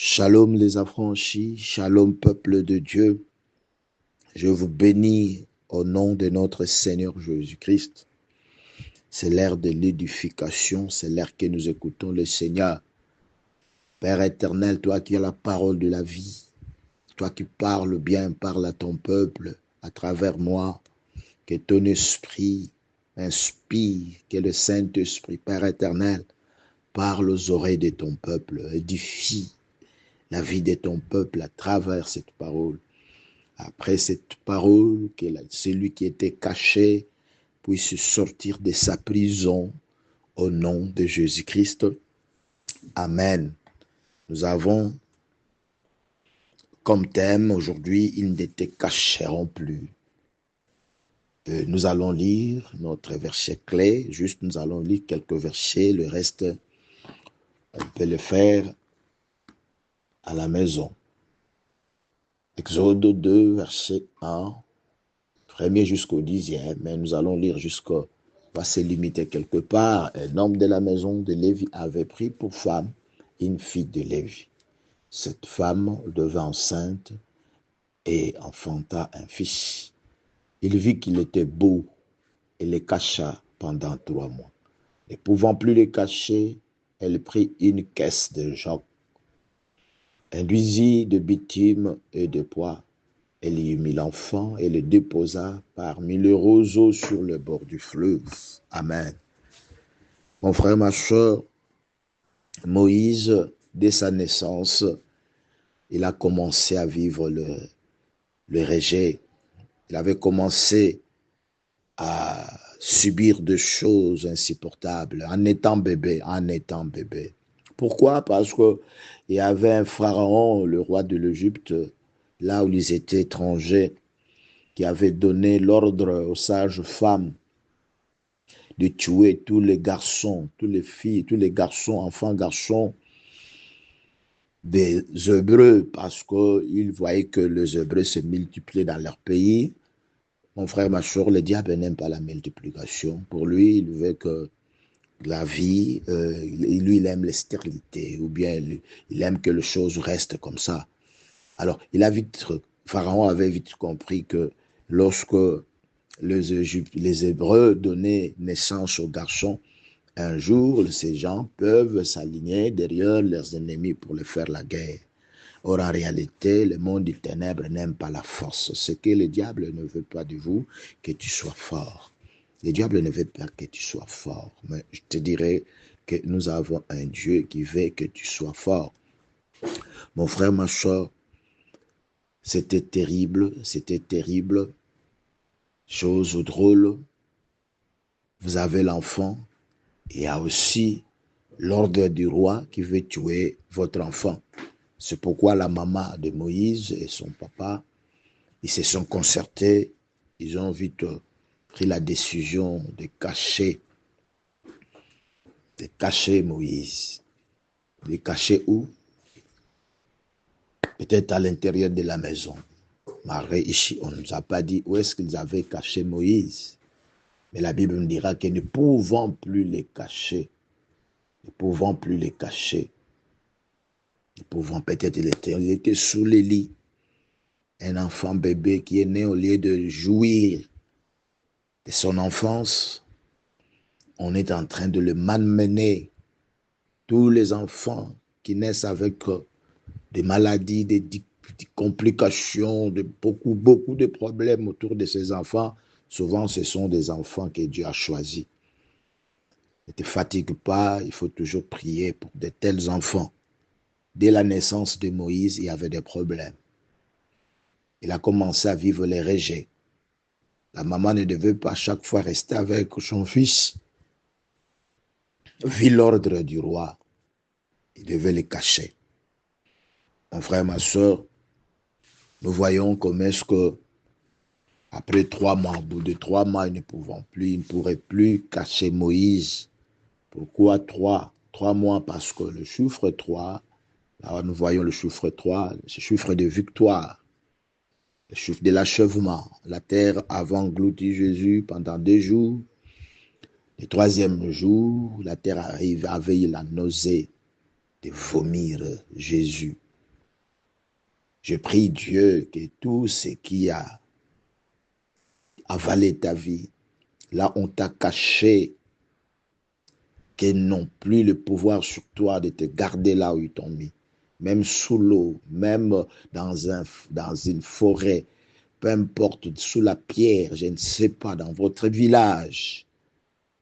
Shalom les affranchis, shalom peuple de Dieu. Je vous bénis au nom de notre Seigneur Jésus-Christ. C'est l'ère de l'édification, c'est l'ère que nous écoutons le Seigneur. Père éternel, toi qui as la parole de la vie, toi qui parles bien, parle à ton peuple à travers moi, que ton esprit inspire, que le Saint-Esprit, Père éternel, parle aux oreilles de ton peuple, édifie la vie de ton peuple à travers cette parole. Après cette parole, que celui qui était caché puisse sortir de sa prison au nom de Jésus-Christ. Amen. Nous avons comme thème aujourd'hui, ils ne te cacheront plus. Nous allons lire notre verset clé, juste nous allons lire quelques versets, le reste, on peut le faire à la maison. Exode 2, verset 1, premier jusqu'au 10e, mais nous allons lire jusqu'au, va se limiter quelque part. Un homme de la maison de Lévi avait pris pour femme une fille de Lévi. Cette femme devint enceinte et enfanta un fils. Il vit qu'il était beau et le cacha pendant 3 mois. Ne pouvant plus le cacher, elle prit une caisse de joc, induisit de bitume et de pois. Elle y mit l'enfant et le déposa parmi les roseaux sur le bord du fleuve. Amen. Mon frère, ma soeur, Moïse, dès sa naissance, il a commencé à vivre le rejet. Il avait commencé à subir des choses insupportables en étant bébé, Pourquoi? Parce qu'il y avait un pharaon, le roi de l'Égypte, là où ils étaient étrangers, qui avait donné l'ordre aux sages femmes de tuer tous les garçons, toutes les filles, tous les garçons, enfants, garçons des Hébreux, parce qu'ils voyaient que les Hébreux se multipliaient dans leur pays. Mon frère, ma soeur, le diable n'aime pas la multiplication. Pour lui, il veut que la vie, lui, il aime la stérilité, ou bien il aime que les choses restent comme ça. Alors, Pharaon avait vite compris que lorsque les Hébreux donnaient naissance aux garçons, un jour, ces gens peuvent s'aligner derrière leurs ennemis pour les faire la guerre. Or, en réalité, le monde des ténèbres n'aime pas la force. Ce que le diable ne veut pas de vous, que tu sois fort. Le diable ne veut pas que tu sois fort. Mais je te dirais que nous avons un Dieu qui veut que tu sois fort. Mon frère, ma soeur, c'était terrible. Chose drôle. Vous avez l'enfant. Il y a aussi l'ordre du roi qui veut tuer votre enfant. C'est pourquoi la maman de Moïse et son papa, ils se sont concertés, ils ont vite pris la décision de cacher Moïse. De cacher où? Peut-être à l'intérieur de la maison. Mais ici, on ne nous a pas dit où est-ce qu'ils avaient caché Moïse. Mais la Bible nous dira que ne pouvons plus les cacher. Peut-être il était sous les lits. Un enfant bébé qui est né, au lieu de jouir de son enfance, on est en train de le malmener. Tous les enfants qui naissent avec des maladies, des complications, beaucoup de problèmes autour de ces enfants, souvent ce sont des enfants que Dieu a choisis. Ne te fatigue pas, il faut toujours prier pour de tels enfants. Dès la naissance de Moïse, il y avait des problèmes. Il a commencé à vivre les rejets. La maman ne devait pas chaque fois rester avec son fils. Vit l'ordre du roi. Il devait le cacher. Mon frère, ma soeur, nous voyons comment est-ce que après 3 mois, au bout de 3 mois, ils ne pourraient plus cacher Moïse. Pourquoi 3? 3 mois parce que le chiffre 3, là nous voyons le chiffre 3, ce chiffre de victoire, le chiffre de l'achèvement. La terre avait englouti Jésus pendant 2 jours. Le 3e jour, la terre avait la nausée de vomir Jésus. Je prie Dieu que tout ce qui a avalé ta vie, là on t'a caché, qu'ils n'ont plus le pouvoir sur toi de te garder là où ils t'ont mis. Même sous l'eau, même dans une forêt, peu importe, sous la pierre, je ne sais pas, dans votre village,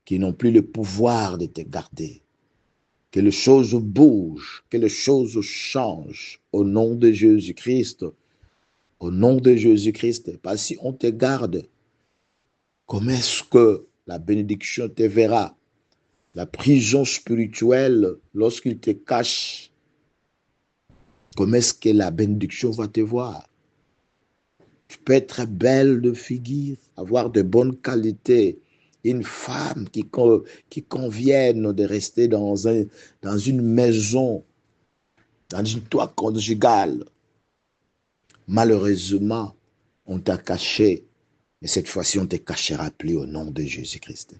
qui n'ont plus le pouvoir de te garder. Que les choses bougent, que les choses changent au nom de Jésus-Christ. Au nom de Jésus-Christ. Parce que si on te garde, comment est-ce que la bénédiction te verra? La prison spirituelle, lorsqu'il te cache, comment est-ce que la bénédiction va te voir? Tu peux être belle de figure, avoir de bonnes qualités, une femme qui convienne de rester dans une maison, dans une toit conjugale. Malheureusement, on t'a caché, mais cette fois-ci, on ne te cachera plus au nom de Jésus-Christ.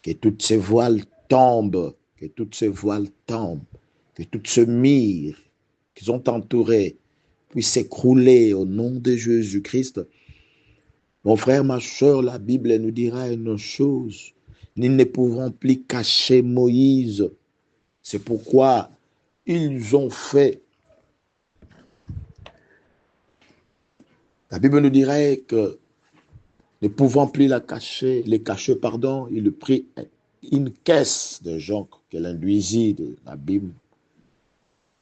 Que toutes ces voiles tombent, que toutes ces voiles tombent, que toutes ces murs qui sont entourés puissent s'écrouler au nom de Jésus-Christ. Mon frère, ma soeur, la Bible nous dira une chose. Nous ne pouvons plus cacher Moïse. C'est pourquoi ils ont fait. La Bible nous dirait que ne pouvant plus les cacher, il prit une caisse de jonc qu'elle induisit de la Bible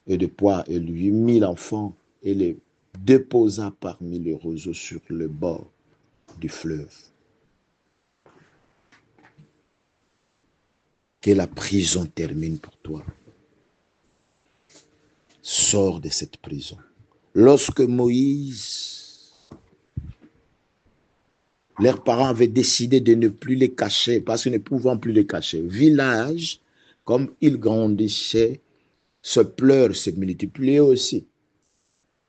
et de poids et lui mit l'enfant et les déposa parmi les roseaux sur le bord du fleuve. Que la prison termine pour toi. Sors de cette prison. Lorsque Moïse, leurs parents avaient décidé de ne plus les cacher, parce qu'ils ne pouvaient plus les cacher. Village, comme ils grandissaient, ce pleurs se multipliait aussi.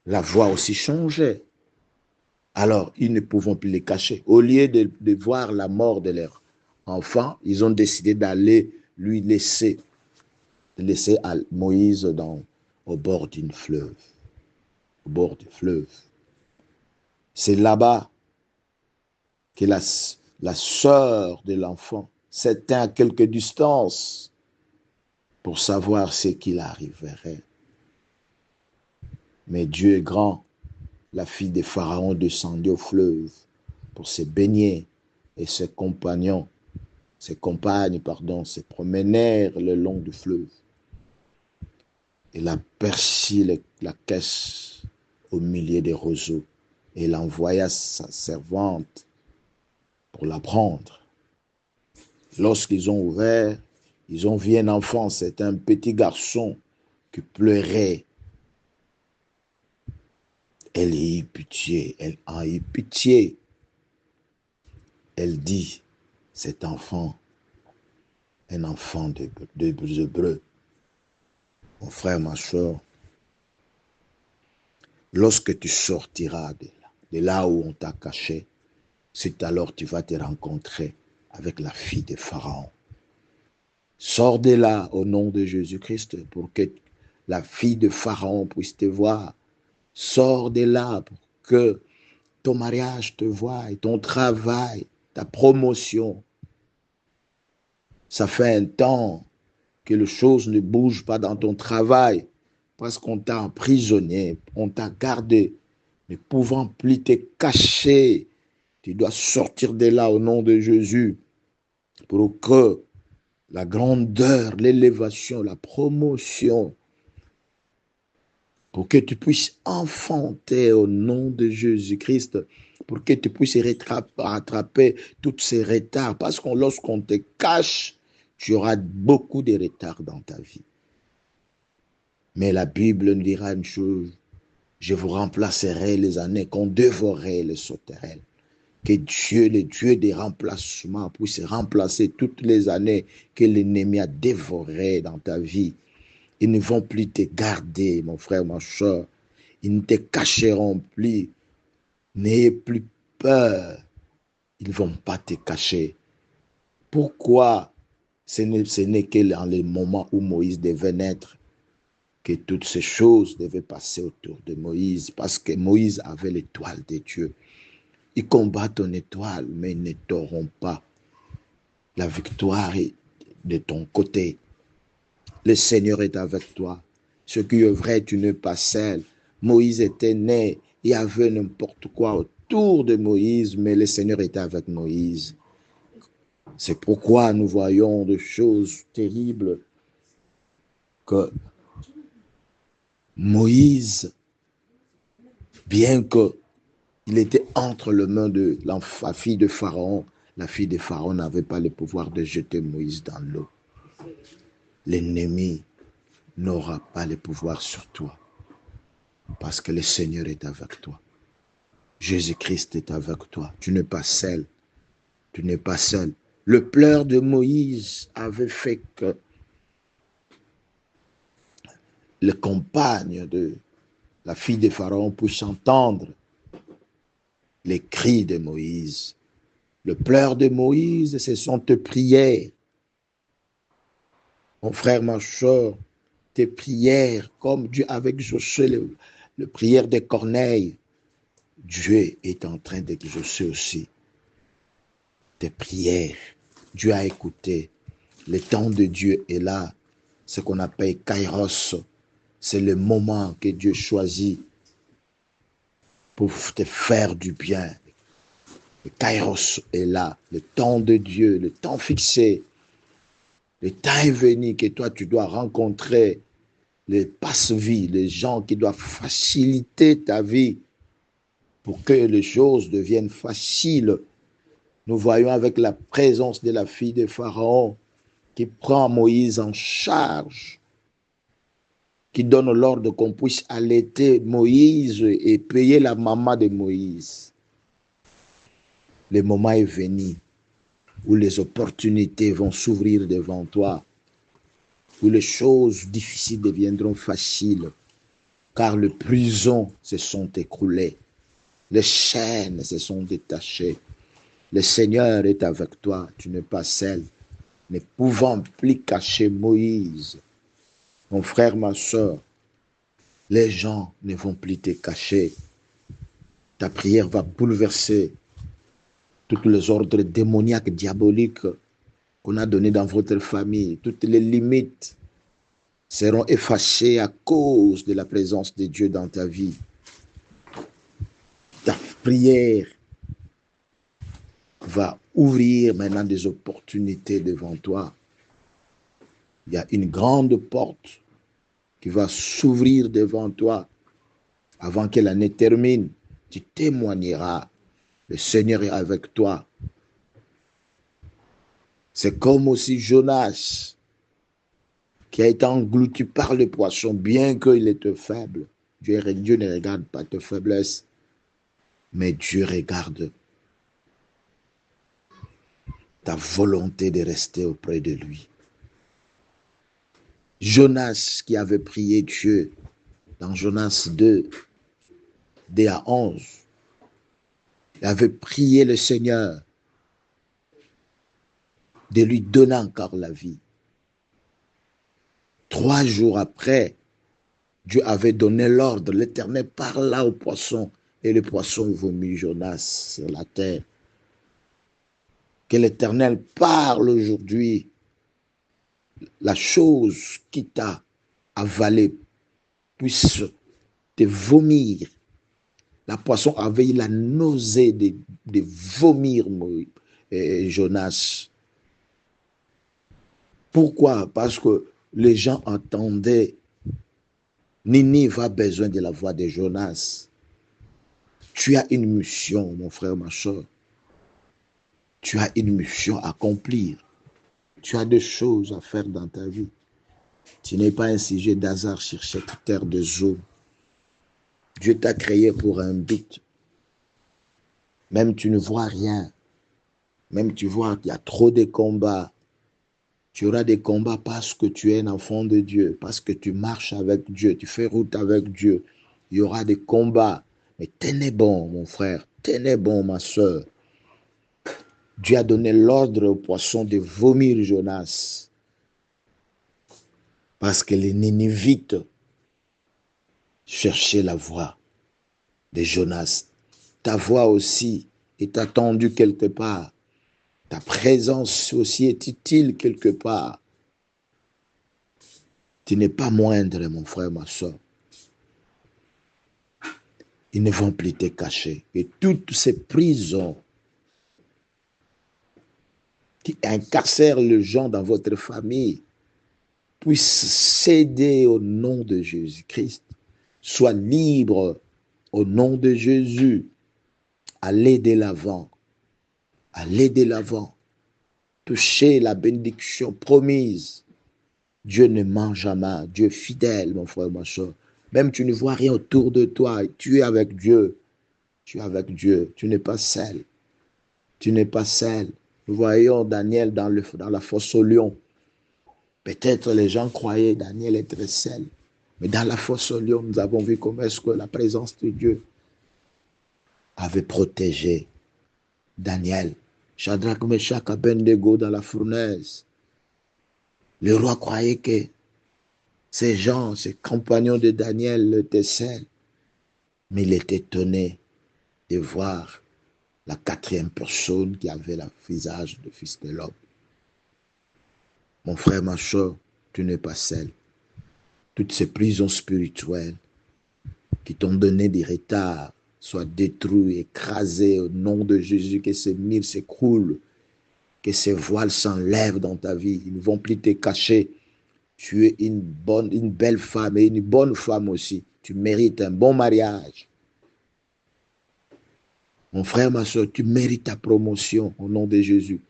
La voix aussi changeait. Alors, ils ne pouvaient plus les cacher. Au lieu de voir la mort de leur enfant, ils ont décidé d'aller lui laisser à Moïse au bord d'une fleuve. Au bord du fleuve. C'est là-bas que la sœur de l'enfant s'éteint à quelque distance pour savoir ce qu'il arriverait. Mais Dieu est grand. La fille de Pharaon descendit au fleuve pour se baigner et ses compagnes, se promenèrent le long du fleuve. Elle aperçut la caisse au milieu des roseaux et elle envoya sa servante pour la prendre. Lorsqu'ils ont ouvert, ils ont vu un enfant, c'est un petit garçon qui pleurait. Elle a eu pitié, elle a eu pitié. Elle dit, cet enfant, un enfant de Hébreu. Mon frère, ma soeur, lorsque tu sortiras de là où on t'a caché, c'est alors que tu vas te rencontrer avec la fille de Pharaon. Sors de là au nom de Jésus-Christ pour que la fille de Pharaon puisse te voir. Sors de là pour que ton mariage te voie, ton travail, ta promotion. Ça fait un temps que les choses ne bougent pas dans ton travail parce qu'on t'a emprisonné, on t'a gardé, ne pouvant plus te cacher. Tu dois sortir de là au nom de Jésus pour que la grandeur, l'élévation, la promotion, pour que tu puisses enfanter au nom de Jésus-Christ, pour que tu puisses rattraper tous ces retards. Parce que lorsqu'on te cache, tu auras beaucoup de retards dans ta vie. Mais la Bible nous dira une chose, je vous remplacerai les années qu'on dévorait les sauterelles. Que Dieu, le Dieu des remplacements, puisse remplacer toutes les années que l'ennemi a dévorées dans ta vie. Ils ne vont plus te garder, mon frère, ma soeur. Ils ne te cacheront plus. N'ayez plus peur. Ils ne vont pas te cacher. Pourquoi ce n'est que dans les moments où Moïse devait naître que toutes ces choses devaient passer autour de Moïse, parce que Moïse avait l'étoile de Dieu. Ils combattent ton étoile, mais ils ne t'auront pas. La victoire est de ton côté. Le Seigneur est avec toi. Ce qui est vrai, tu n'es pas seul. Moïse était né, il y avait n'importe quoi autour de Moïse, mais le Seigneur était avec Moïse. C'est pourquoi nous voyons des choses terribles que Moïse, bien qu'il était entre les mains de la fille de Pharaon, la fille de Pharaon n'avait pas le pouvoir de jeter Moïse dans l'eau. L'ennemi n'aura pas le pouvoir sur toi parce que le Seigneur est avec toi. Jésus-Christ est avec toi. Tu n'es pas seul. Tu n'es pas seul. Le pleur de Moïse avait fait que les compagnes de la fille de Pharaon puissent entendre les cris de Moïse. Le pleur de Moïse, ce sont tes prières. Mon frère, ma soeur, tes prières, comme Dieu avec Josué, le prière de Corneille, Dieu est en train d'exaucer aussi tes prières. Dieu a écouté. Le temps de Dieu est là. Ce qu'on appelle Kairos. C'est le moment que Dieu choisit pour te faire du bien. Le Kairos est là. Le temps de Dieu, le temps fixé. Le temps est venu que toi, tu dois rencontrer les passe-vie, les gens qui doivent faciliter ta vie pour que les choses deviennent faciles. Nous voyons avec la présence de la fille de Pharaon qui prend Moïse en charge, qui donne l'ordre qu'on puisse allaiter Moïse et payer la maman de Moïse. Le moment est venu où les opportunités vont s'ouvrir devant toi, où les choses difficiles deviendront faciles, car les prisons se sont écroulées, les chaînes se sont détachées. Le Seigneur est avec toi, tu n'es pas seul. Ne pouvant plus cacher Moïse, mon frère, ma soeur, les gens ne vont plus te cacher. Ta prière va bouleverser tous les ordres démoniaques, diaboliques qu'on a donnés dans votre famille. Toutes les limites seront effacées à cause de la présence de Dieu dans ta vie. Ta prière va ouvrir maintenant des opportunités devant toi. Il y a une grande porte qui va s'ouvrir devant toi avant que l'année termine. Tu témoigneras. Le Seigneur est avec toi. C'est comme aussi Jonas qui a été englouti par le poisson, bien qu'il était faible. Dieu ne regarde pas tes faiblesses, mais Dieu regarde ta volonté de rester auprès de lui. Jonas qui avait prié Dieu dans Jonas 2, D à 11, il avait prié le Seigneur de lui donner encore la vie. 3 jours après, Dieu avait donné l'ordre, l'Éternel parla au poisson et le poisson vomit Jonas sur la terre. Que l'Éternel parle aujourd'hui, la chose qui t'a avalé puisse te vomir. La poisson avait la nausée de vomir Jonas. Pourquoi? Parce que les gens entendaient Ninive a besoin de la voix de Jonas. Tu as une mission, mon frère, ma soeur. Tu as une mission à accomplir. Tu as des choses à faire dans ta vie. Tu n'es pas un sujet d'hasard sur cette terre de Zoom. Dieu t'a créé pour un but. Même tu ne vois rien. Même tu vois qu'il y a trop de combats. Tu auras des combats parce que tu es un enfant de Dieu, parce que tu marches avec Dieu, tu fais route avec Dieu. Il y aura des combats. Mais tenez bon, mon frère, tenez bon, ma soeur. Dieu a donné l'ordre au poisson de vomir Jonas. Parce que les Ninivites cherché la voix de Jonas. Ta voix aussi est attendue quelque part. Ta présence aussi est utile quelque part. Tu n'es pas moindre, mon frère, ma soeur. Ils ne vont plus te cacher. Et toutes ces prisons qui incarcèrent les gens dans votre famille puissent céder au nom de Jésus-Christ. Sois libre au nom de Jésus. Allez de l'avant. Allez de l'avant. Touchez la bénédiction promise. Dieu ne ment jamais. Dieu est fidèle, mon frère, ma soeur. Même tu ne vois rien autour de toi. Tu es avec Dieu. Tu es avec Dieu. Tu n'es pas seul. Tu n'es pas seul. Nous voyons Daniel dans la fosse au lion. Peut-être les gens croyaient Daniel être seul. Mais dans la fosse au lion, nous avons vu comment est-ce que la présence de Dieu avait protégé Daniel. Shadrach, Meshach, Abednego dans la fournaise. Le roi croyait que ces gens, ces compagnons de Daniel étaient seuls. Mais il était étonné de voir la quatrième personne qui avait le visage du Fils de l'homme. Mon frère, ma soeur, tu n'es pas seul. Toutes ces prisons spirituelles qui t'ont donné des retards soient détruites, écrasées au nom de Jésus, que ces murs s'écroulent, que ces voiles s'enlèvent dans ta vie. Ils ne vont plus te cacher. Tu es une belle femme et une bonne femme aussi. Tu mérites un bon mariage. Mon frère, ma soeur, tu mérites ta promotion au nom de Jésus.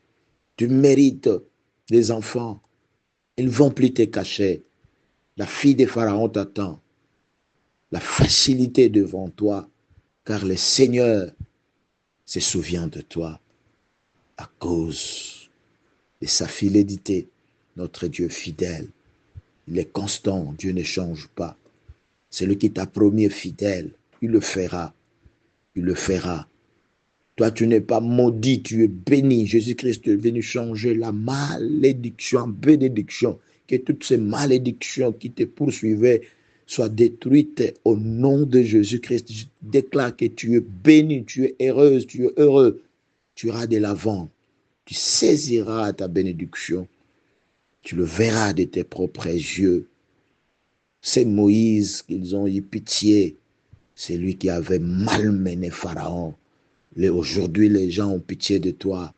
Tu mérites des enfants. Ils ne vont plus te cacher. La fille de Pharaon t'attend. La facilité devant toi, car le Seigneur se souvient de toi à cause de sa fidélité. Notre Dieu fidèle, il est constant, Dieu ne change pas. Celui qui t'a promis est fidèle, il le fera. Il le fera. Toi, tu n'es pas maudit, tu es béni. Jésus-Christ est venu changer la malédiction en bénédiction. Que toutes ces malédictions qui te poursuivaient soient détruites au nom de Jésus-Christ. Je déclare que tu es béni, tu es heureuse, tu es heureux. Tu iras de l'avant. Tu saisiras ta bénédiction. Tu le verras de tes propres yeux. C'est Moïse qu'ils ont eu pitié. C'est lui qui avait malmené Pharaon. Aujourd'hui, les gens ont pitié de toi.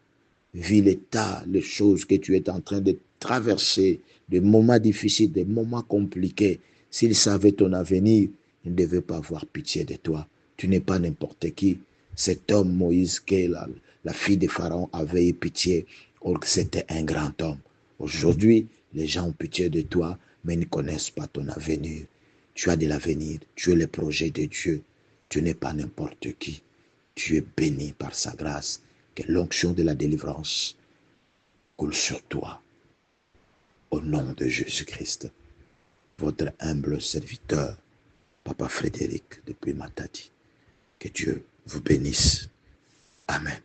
Vis l'état, les choses que tu es en train de traverser, des moments difficiles, des moments compliqués. S'ils savaient ton avenir, ils ne devaient pas avoir pitié de toi. Tu n'es pas n'importe qui. Cet homme, Moïse, que la fille de Pharaon avait eu pitié, or que c'était un grand homme. Aujourd'hui, les gens ont pitié de toi, mais ils ne connaissent pas ton avenir. Tu as de l'avenir, tu es le projet de Dieu. Tu n'es pas n'importe qui. Tu es béni par sa grâce. Que l'onction de la délivrance coule sur toi. Au nom de Jésus-Christ, votre humble serviteur, Papa Frédéric, depuis Matadi. Que Dieu vous bénisse. Amen.